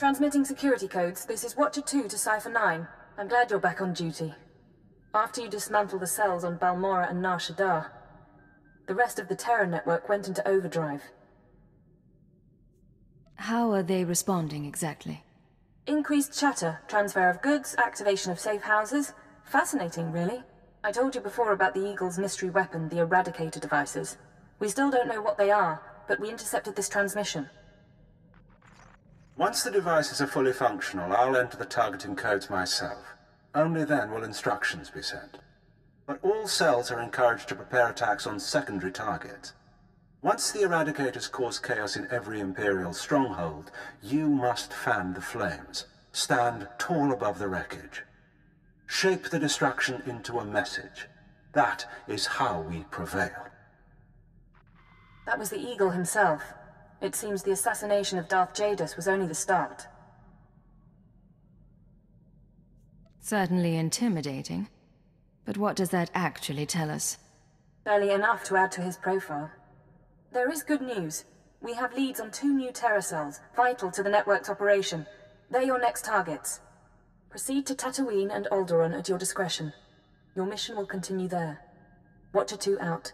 Transmitting security codes, this is Watcher 2 to Cipher 9. I'm glad you're back on duty. After you dismantle the cells on Balmora and Nar Shaddaa, the rest of the Terra network went into overdrive. How are they responding exactly? Increased chatter, transfer of goods, activation of safe houses. Fascinating, really. I told you before about the Eagle's mystery weapon, the Eradicator devices. We still don't know what they are, but we intercepted this transmission. Once the devices are fully functional, I'll enter the targeting codes myself. Only then will instructions be sent. But all cells are encouraged to prepare attacks on secondary targets. Once the Eradicators cause chaos in every Imperial stronghold, you must fan the flames. Stand tall above the wreckage. Shape the destruction into a message. That is how we prevail. That was the Eagle himself. It seems the assassination of Darth Jadus was only the start. Certainly intimidating. But what does that actually tell us? Barely enough to add to his profile. There is good news. We have leads on 2 new Terra cells, vital to the network's operation. They're your next targets. Proceed to Tatooine and Alderaan at your discretion. Your mission will continue there. Watcher 2 out.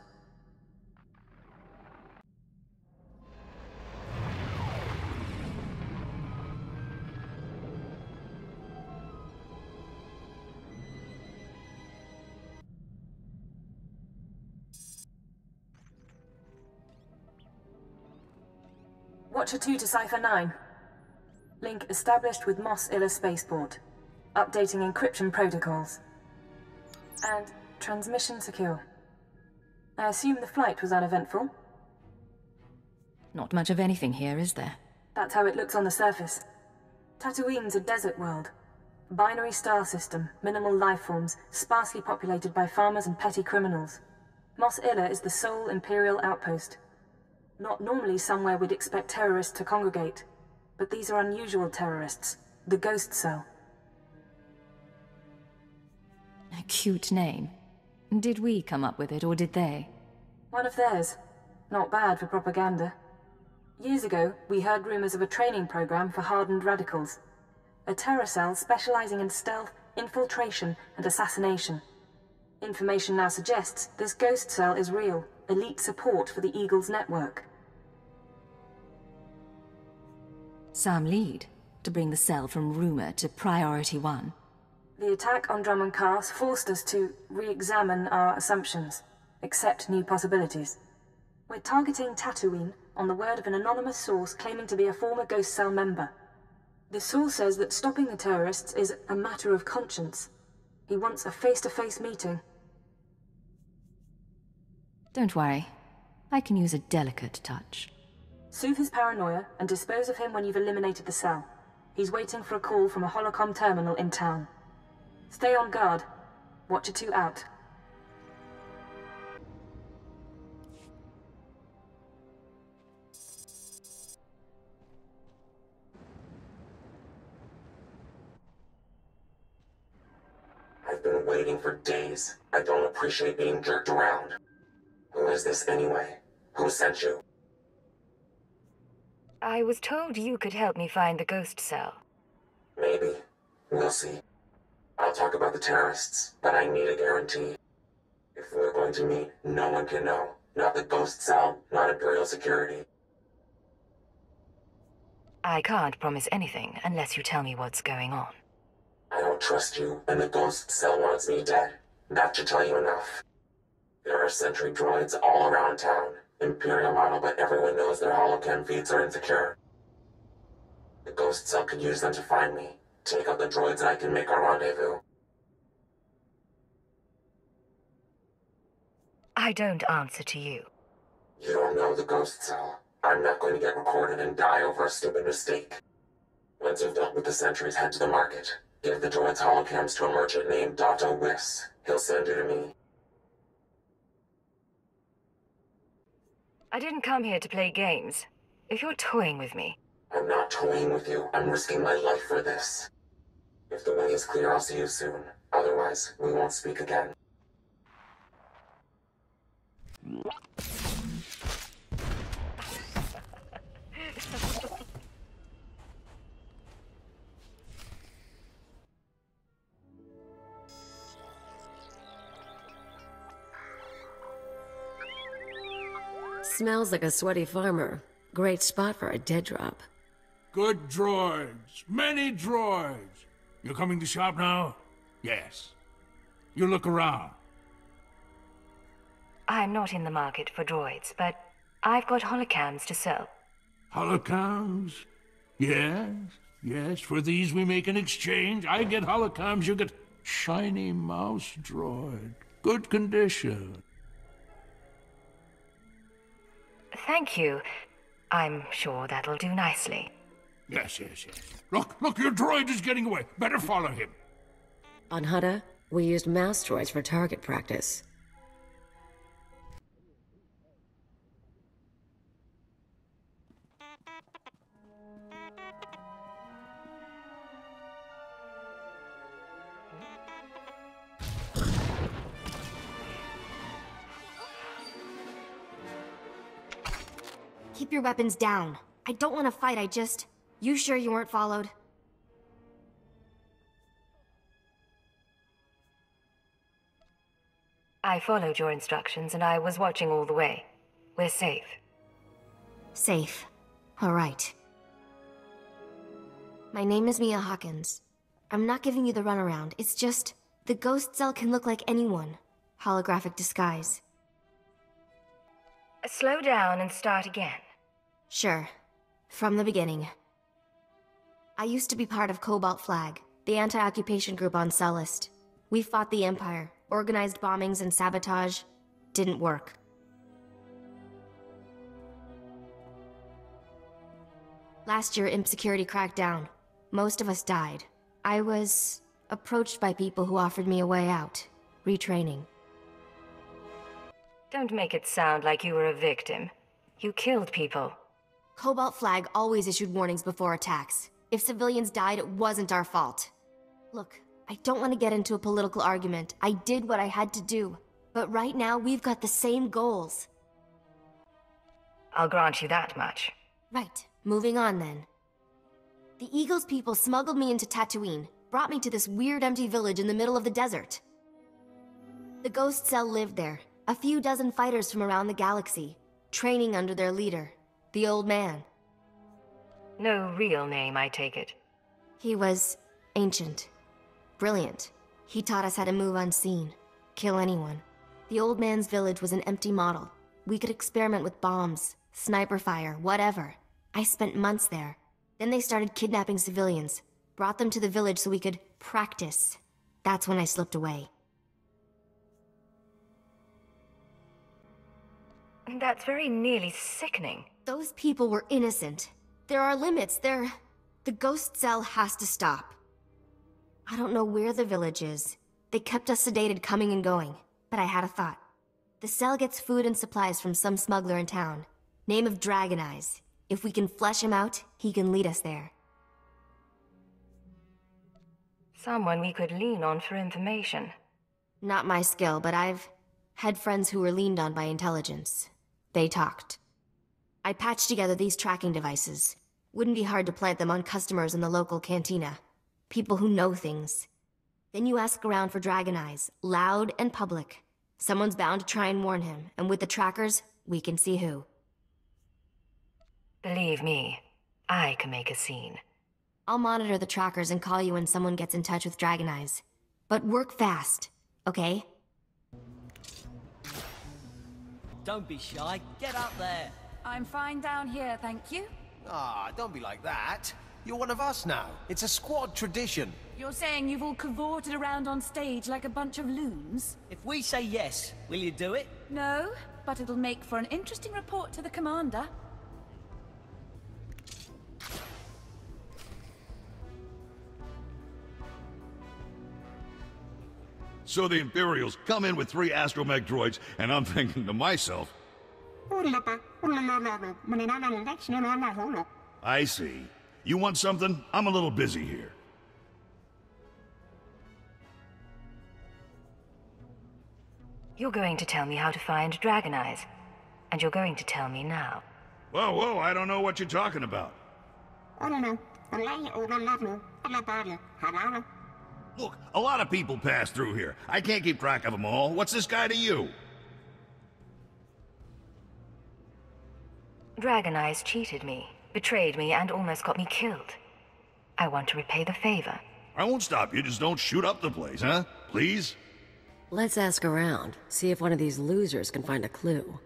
Watcher 2 to Cipher 9. Link established with Mos Illa Spaceport. Updating encryption protocols. And transmission secure. I assume the flight was uneventful? Not much of anything here, is there? That's how it looks on the surface. Tatooine's a desert world. Binary star system, minimal life forms, sparsely populated by farmers and petty criminals. Mos Illa is the sole Imperial outpost. Not normally somewhere we'd expect terrorists to congregate, but these are unusual terrorists, the Ghost Cell. A cute name. Did we come up with it, or did they? One of theirs. Not bad for propaganda. Years ago, we heard rumors of a training program for hardened radicals. A terror cell specializing in stealth, infiltration, and assassination. Information now suggests this Ghost Cell is real, elite support for the Eagle's network. Some lead to bring the cell from rumor to priority 1. The attack on Drummond Cast forced us to re-examine our assumptions, accept new possibilities. We're targeting Tatooine on the word of an anonymous source claiming to be a former Ghost Cell member. The source says that stopping the terrorists is a matter of conscience. He wants a face-to-face meeting. Don't worry. I can use a delicate touch. Soothe his paranoia and dispose of him when you've eliminated the cell. He's waiting for a call from a holocom terminal in town. Stay on guard. Watcher 2 out. I've been waiting for days. I don't appreciate being jerked around. Who is this anyway? Who sent you? I was told you could help me find the Ghost Cell. Maybe. We'll see. I'll talk about the terrorists, but I need a guarantee. If we're going to meet, no one can know. Not the Ghost Cell, not Imperial security. I can't promise anything unless you tell me what's going on. I don't trust you, and the Ghost Cell wants me dead. That should tell you enough. There are sentry droids all around town. Imperial model, but everyone knows their holocam feeds are insecure. The Ghost Cell could use them to find me. Take out the droids and I can make our rendezvous. I don't answer to you. You don't know the Ghost Cell. I'm not going to get recorded and die over a stupid mistake. Once you've dealt with the sentries, head to the market. Give the droids holocams to a merchant named Dotto Wiss. He'll send you to me. I didn't come here to play games. If you're toying with me... I'm not toying with you. I'm risking my life for this. If the way is clear, I'll see you soon. Otherwise, we won't speak again. smells like a sweaty farmer. Great spot for a dead drop. Good droids. Many droids. You coming to shop now? Yes. You look around. I'm not in the market for droids, but I've got holocams to sell. Holocams? Yes, yes. For these we make an exchange. I get holocams, you get shiny mouse droid. Good condition. Thank you. I'm sure that'll do nicely. Yes, yes, yes. Look, your droid is getting away. Better follow him. On Hutta, we used mouse droids for target practice. Keep your weapons down. I don't want to fight, I just... You sure you weren't followed? I followed your instructions and I was watching all the way. We're safe. Safe. Alright. My name is Mia Hawkins. I'm not giving you the runaround, it's just... The ghost cell can look like anyone. Holographic disguise. Slow down and start again. Sure. From the beginning. I used to be part of Cobalt Flag, the anti-occupation group on Cellist. We fought the Empire, organized bombings and sabotage. Didn't work. Last year, Imp Security cracked down. Most of us died. I was approached by people who offered me a way out. Retraining. Don't make it sound like you were a victim. You killed people. Cobalt Flag always issued warnings before attacks. If civilians died, it wasn't our fault. Look, I don't want to get into a political argument. I did what I had to do. But right now, we've got the same goals. I'll grant you that much. Right. Moving on, then. The Eagles people smuggled me into Tatooine, brought me to this weird empty village in the middle of the desert. The Ghost Cell lived there, a few dozen fighters from around the galaxy, training under their leader, the Old Man. No real name, I take it. He was ancient. Brilliant. He taught us how to move unseen, kill anyone. The Old Man's village was an empty model. We could experiment with bombs, sniper fire, whatever. I spent months there. Then they started kidnapping civilians, brought them to the village so we could practice. That's when I slipped away. That's very nearly sickening. Those people were innocent. There are limits. The Ghost Cell has to stop. I don't know where the village is. They kept us sedated coming and going, but I had a thought. The cell gets food and supplies from some smuggler in town. Name of Dragon Eyes. If we can flesh him out, he can lead us there. Someone we could lean on for information. Not my skill, but I've had friends who were leaned on by intelligence. They talked. I patched together these tracking devices. Wouldn't be hard to plant them on customers in the local cantina. People who know things. Then you ask around for Dragon Eyes, loud and public. Someone's bound to try and warn him, and with the trackers, we can see who. Believe me, I can make a scene. I'll monitor the trackers and call you when someone gets in touch with Dragon Eyes. But work fast, okay? Don't be shy. Get up there. I'm fine down here, thank you. Ah, don't be like that. You're one of us now. It's a squad tradition. You're saying you've all cavorted around on stage like a bunch of loons? If we say yes, will you do it? No, but it'll make for an interesting report to the commander. So the Imperials come in with 3 astromech droids, and I'm thinking to myself... I see. You want something? I'm a little busy here. You're going to tell me how to find Dragon Eyes. And you're going to tell me now. Whoa, I don't know what you're talking about. Look, a lot of people pass through here. I can't keep track of them all. What's this guy to you? Dragon Eyes cheated me, betrayed me, and almost got me killed. I want to repay the favor. I won't stop you, just don't shoot up the place, huh? Please? Let's ask around, see if one of these losers can find a clue.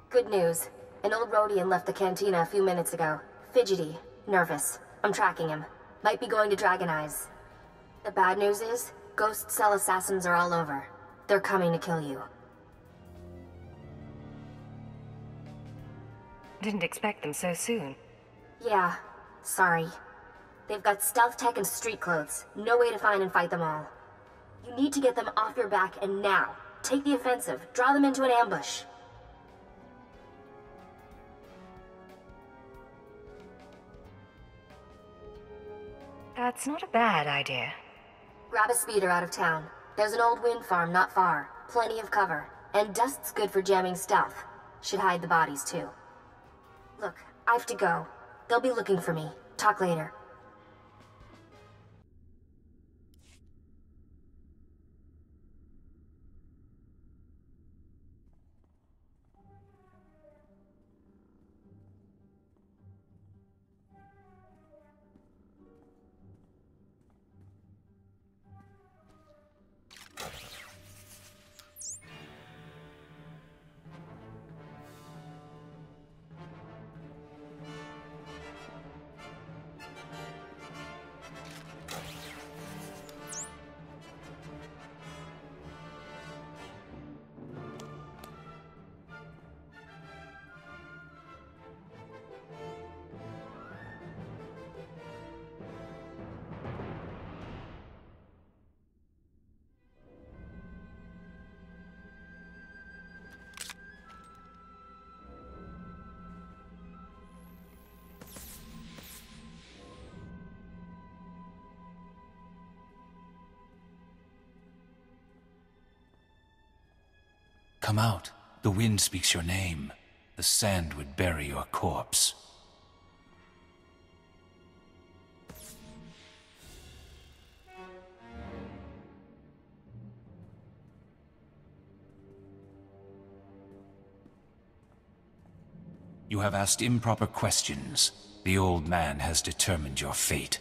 Good news. An old Rhodian left the cantina a few minutes ago. Fidgety. Nervous. I'm tracking him. Might be going to Dragon Eyes. The bad news is, Ghost Cell assassins are all over. They're coming to kill you. Didn't expect them so soon. Yeah. Sorry. They've got stealth tech and street clothes. No way to find and fight them all. You need to get them off your back, and now. Take the offensive. Draw them into an ambush. That's not a bad idea. Grab a speeder out of town. There's an old wind farm not far. Plenty of cover. And dust's good for jamming stealth. Should hide the bodies, too. Look, I have to go. They'll be looking for me. Talk later. Come out. The wind speaks your name. The sand would bury your corpse. You have asked improper questions. The old man has determined your fate.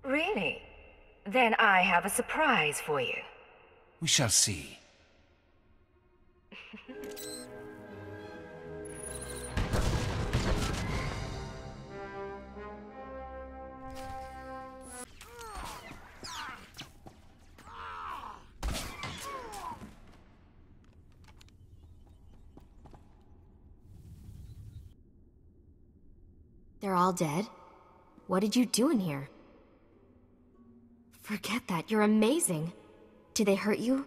Really? Then I have a surprise for you. We shall see. They're all dead? What did you do in here? Forget that, you're amazing. Did they hurt you?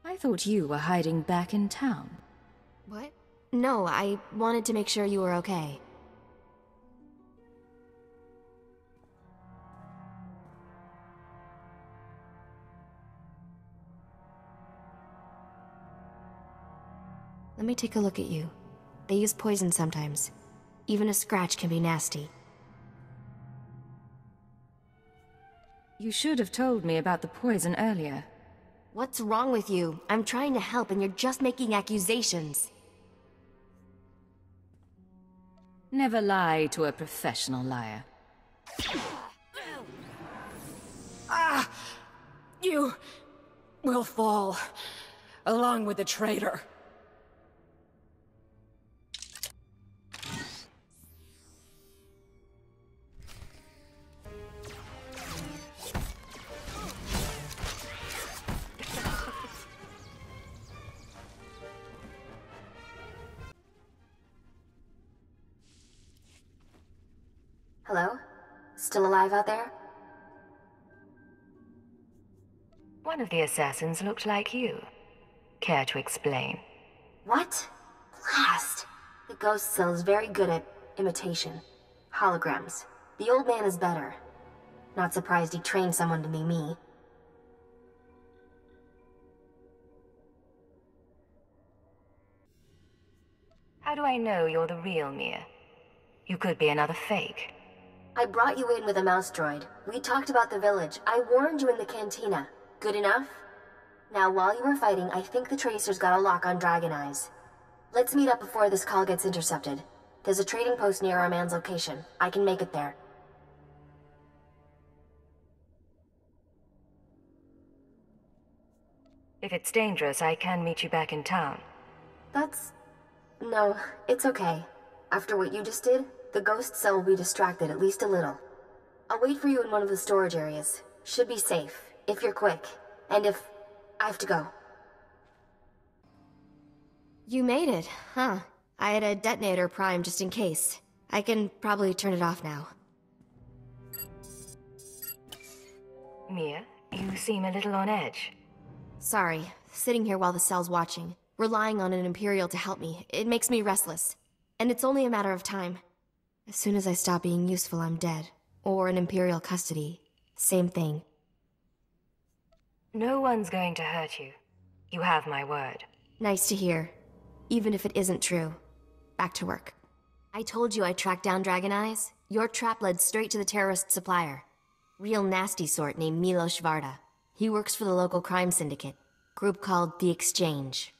I thought you were hiding back in town. What? No, I wanted to make sure you were okay. Let me take a look at you. They use poison sometimes. Even a scratch can be nasty. You should have told me about the poison earlier. What's wrong with you? I'm trying to help and you're just making accusations. Never lie to a professional liar. Ah! You will fall, along with the traitor. Hello? Still alive out there? One of the assassins looked like you. Care to explain? What? Blast! The ghost cell is very good at imitation. Holograms. The old man is better. Not surprised he trained someone to be me. How do I know you're the real Mia? You could be another fake. I brought you in with a mouse droid. We talked about the village. I warned you in the cantina. Good enough? Now, while you were fighting, I think the Tracers got a lock on Dragon Eyes. Let's meet up before this call gets intercepted. There's a trading post near our man's location. I can make it there. If it's dangerous, I can meet you back in town. No, it's okay. After what you just did, the ghost cell will be distracted at least a little. I'll wait for you in one of the storage areas. Should be safe, if you're quick. And if... I have to go. You made it, huh? I had a detonator primed just in case. I can probably turn it off now. Mia, you seem a little on edge. Sorry, sitting here while the cell's watching. Relying on an Imperial to help me. It makes me restless. And it's only a matter of time. As soon as I stop being useful, I'm dead. Or in Imperial custody. Same thing. No one's going to hurt you. You have my word. Nice to hear. Even if it isn't true. Back to work. I told you I tracked down Dragon Eyes. Your trap led straight to the terrorist supplier. Real nasty sort named Milos Varda. He works for the local crime syndicate. Group called The Exchange.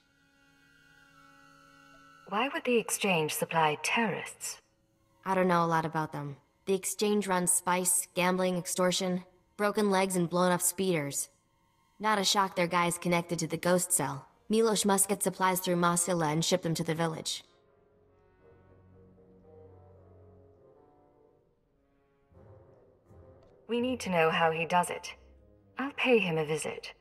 Why would the Exchange supply terrorists? I don't know a lot about them. The Exchange runs spice, gambling, extortion, broken legs, and blown up speeders. Not a shock their guys connected to the ghost cell. Milos must get supplies through Mosilla and ship them to the village. We need to know how he does it. I'll pay him a visit.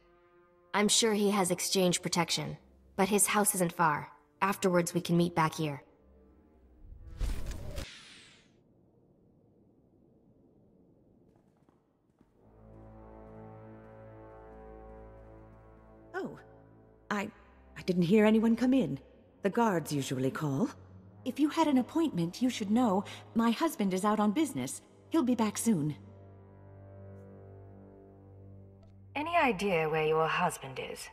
I'm sure he has Exchange protection, but his house isn't far. Afterwards, we can meet back here. Oh, I didn't hear anyone come in. The guards usually call. If you had an appointment, you should know. My husband is out on business. He'll be back soon. Any idea where your husband is?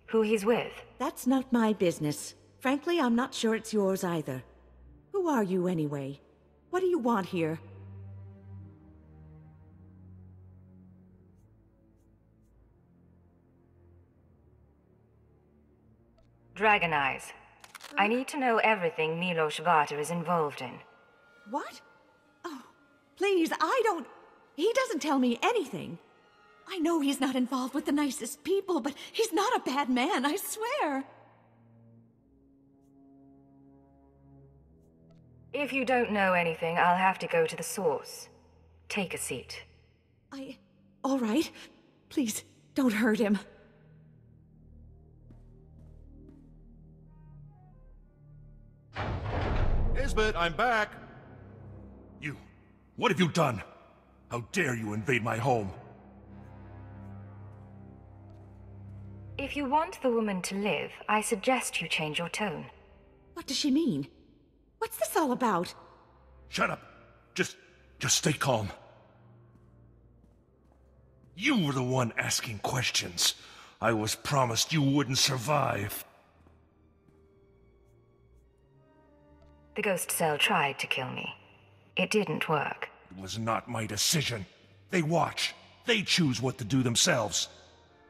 Who he's with? That's not my business. Frankly, I'm not sure it's yours either. Who are you anyway? What do you want here? Dragon Eyes. I need to know everything Milos Varda is involved in. What? Oh, please, He doesn't tell me anything. I know he's not involved with the nicest people, but he's not a bad man, I swear. If you don't know anything, I'll have to go to the source. Take a seat. All right. Please, don't hurt him. Isbeth, I'm back! You, what have you done? How dare you invade my home? If you want the woman to live, I suggest you change your tone. What does she mean? What's this all about? Shut up. Just stay calm. You were the one asking questions. I was promised you wouldn't survive. The ghost cell tried to kill me. It didn't work. It was not my decision. They watch. They choose what to do themselves.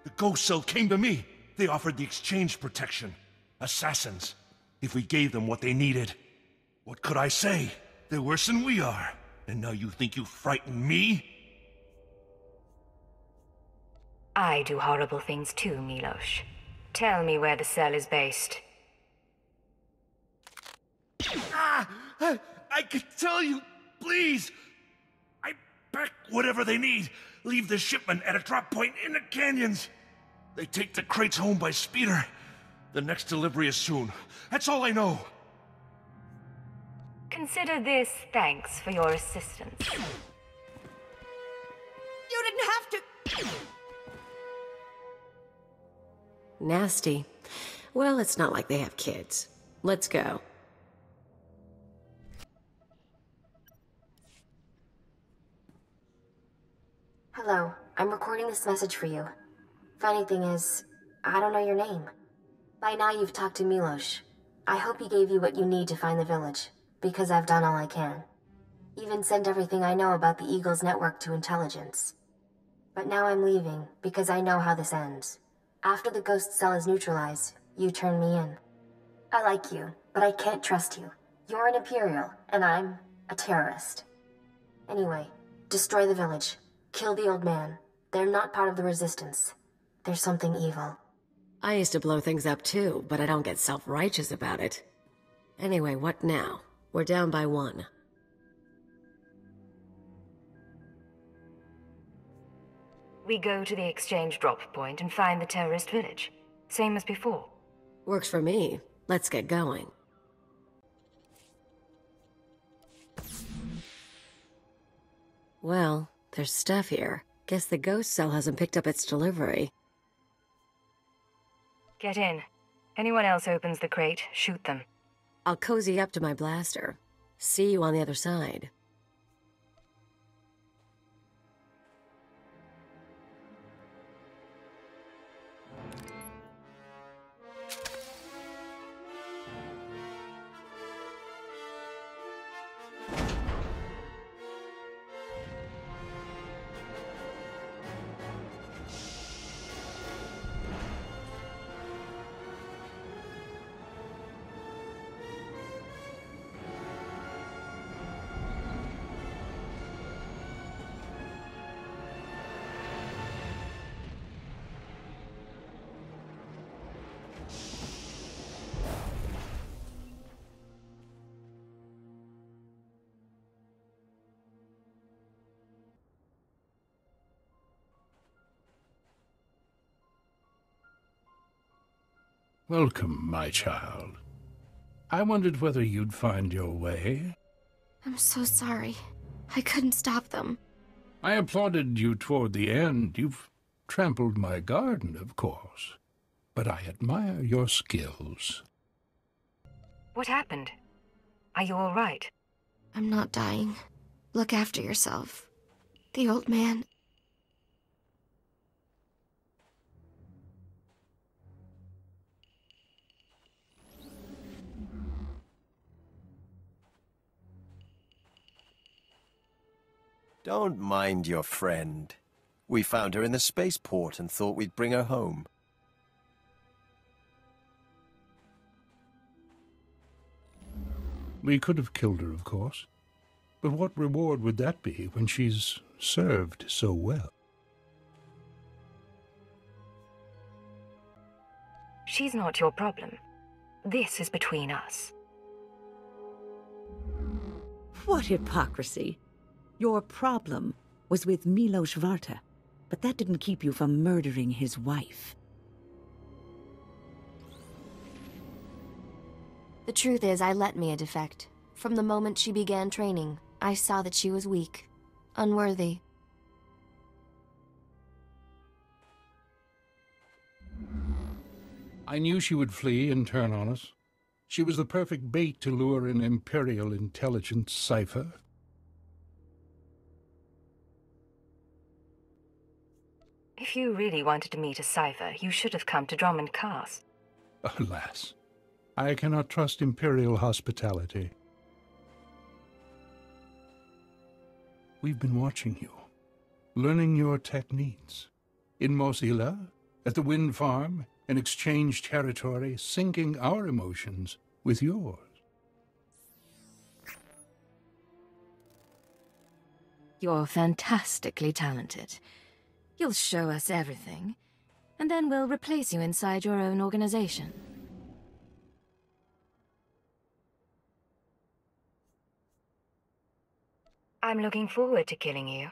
The ghost cell came to me. They offered the Exchange protection. Assassins. If we gave them what they needed. What could I say? They're worse than we are. And now you think you frighten me? I do horrible things too, Milos. Tell me where the cell is based. I could tell you, please. I pack whatever they need. Leave the shipment at a drop point in the canyons. They take the crates home by speeder. The next delivery is soon. That's all I know. Consider this thanks for your assistance. You didn't have to... Nasty. Well, it's not like they have kids. Let's go. Hello, I'm recording this message for you. Funny thing is, I don't know your name. By now you've talked to Milos. I hope he gave you what you need to find the village, because I've done all I can. Even sent everything I know about the Eagle's network to intelligence. But now I'm leaving, because I know how this ends. After the ghost cell is neutralized, you turn me in. I like you, but I can't trust you. You're an Imperial, and I'm a terrorist. Anyway, destroy the village. Kill the old man. They're not part of the Resistance. There's something evil. I used to blow things up too, but I don't get self-righteous about it. Anyway, what now? We're down by 1. We go to the exchange drop point and find the terrorist village. Same as before. Works for me. Let's get going. Well, there's stuff here. Guess the ghost cell hasn't picked up its delivery. Get in. Anyone else opens the crate, shoot them. I'll cozy up to my blaster. See you on the other side. Welcome, my child. I wondered whether you'd find your way. I'm so sorry. I couldn't stop them. I applauded you toward the end. You've trampled my garden, of course. But I admire your skills. What happened? Are you all right? I'm not dying. Look after yourself. The old man... Don't mind your friend. We found her in the spaceport and thought we'd bring her home. We could have killed her, of course. But what reward would that be when she's served so well? She's not your problem. This is between us. What hypocrisy. Your problem was with Milos Varta, but that didn't keep you from murdering his wife. The truth is, I let Mia defect. From the moment she began training, I saw that she was weak, unworthy. I knew she would flee and turn on us. She was the perfect bait to lure an Imperial intelligence cipher. If you really wanted to meet a cipher, you should have come to Drummond Cast. Alas, I cannot trust Imperial hospitality. We've been watching you, learning your techniques. In Mosila, at the wind farm, in exchange territory, syncing our emotions with yours. You're fantastically talented. You'll show us everything, and then we'll replace you inside your own organization. I'm looking forward to killing you.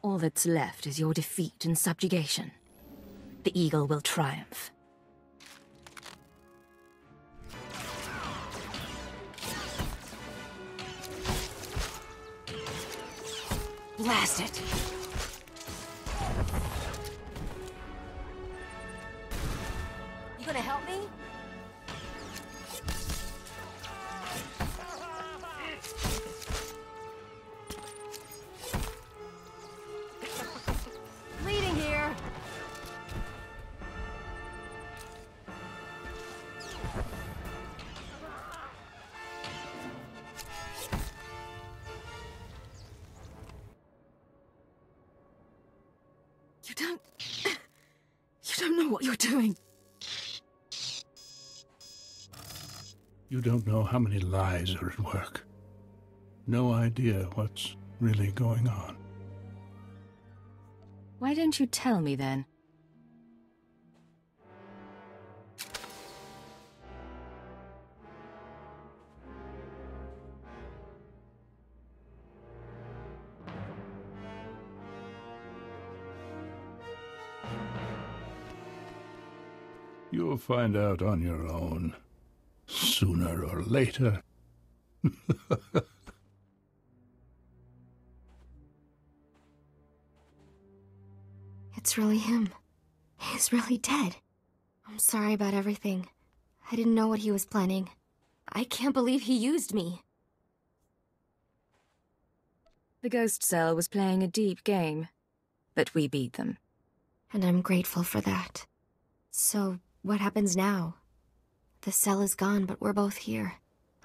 All that's left is your defeat and subjugation. The Eagle will triumph. Blast it! You gonna help me? Bleeding here! You don't know what you're doing. You don't know how many lies are at work. No idea what's really going on. Why don't you tell me then? You'll find out on your own, sooner or later. It's really him. He's really dead. I'm sorry about everything. I didn't know what he was planning. I can't believe he used me. The Ghost Cell was playing a deep game, but we beat them. And I'm grateful for that. So, what happens now? The cell is gone, but we're both here.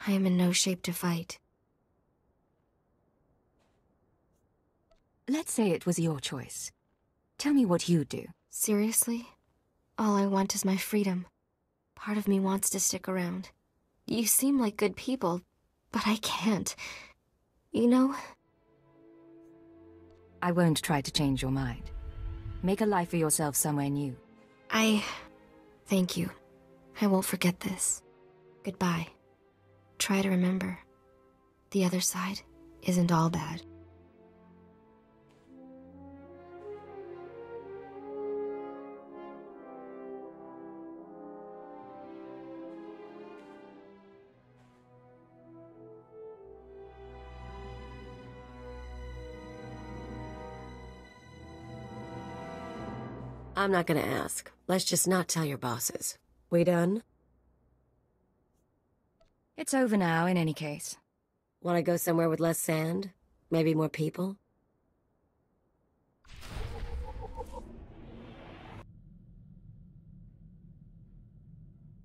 I am in no shape to fight. Let's say it was your choice. Tell me what you'd do. Seriously? All I want is my freedom. Part of me wants to stick around. You seem like good people, but I can't. You know? I won't try to change your mind. Make a life for yourself somewhere new. Thank you. I won't forget this. Goodbye. Try to remember. The other side isn't all bad. I'm not gonna ask. Let's just not tell your bosses. We done? It's over now, in any case. Want to go somewhere with less sand? Maybe more people?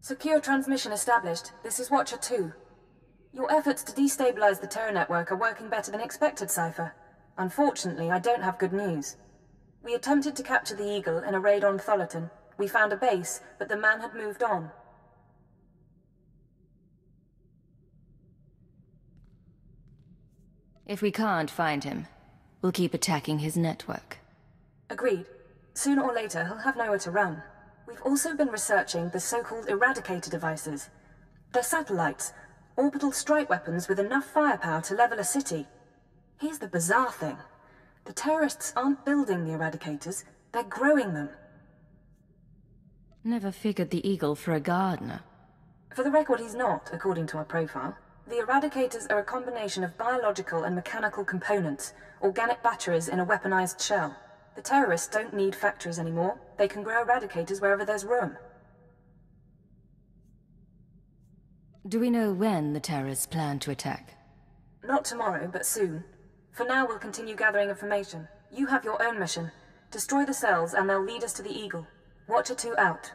Secure transmission established. This is Watcher 2. Your efforts to destabilize the Terra network are working better than expected, Cypher. Unfortunately, I don't have good news. We attempted to capture the Eagle in a raid on Tholiton. We found a base, but the man had moved on. If we can't find him, we'll keep attacking his network. Agreed. Sooner or later, he'll have nowhere to run. We've also been researching the so-called Eradicator devices. They're satellites, orbital strike weapons with enough firepower to level a city. Here's the bizarre thing. The terrorists aren't building the Eradicators, they're growing them. Never figured the Eagle for a gardener. For the record, he's not, according to our profile. The Eradicators are a combination of biological and mechanical components, organic batteries in a weaponized shell. The terrorists don't need factories anymore. They can grow Eradicators wherever there's room. Do we know when the terrorists plan to attack? Not tomorrow, but soon. For now, we'll continue gathering information. You have your own mission. Destroy the cells, and they'll lead us to the Eagle. Watcher 2 out.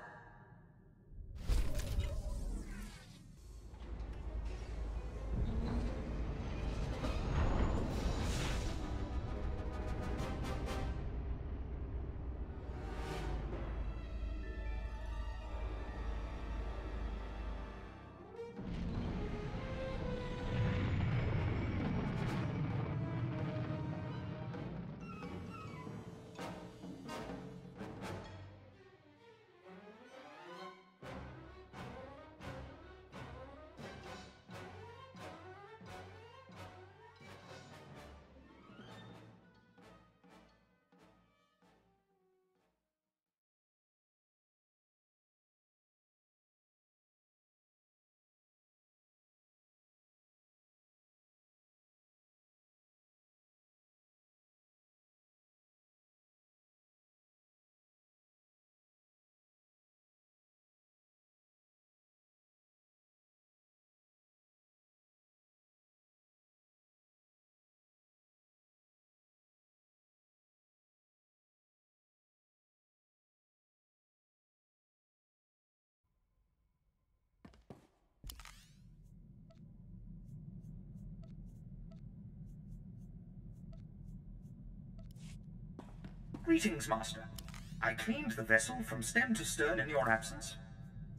Greetings, Master. I cleaned the vessel from stem to stern in your absence.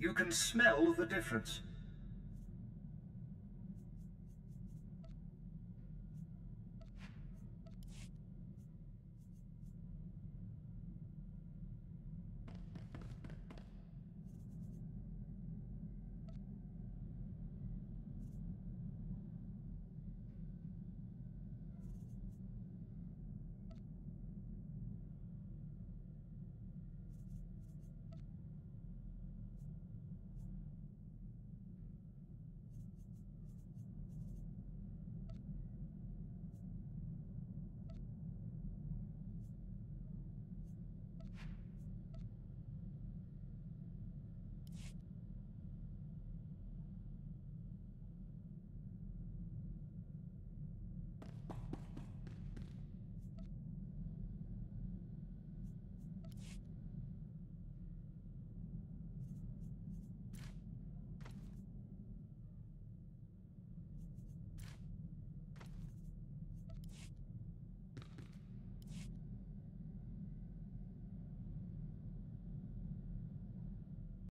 You can smell the difference.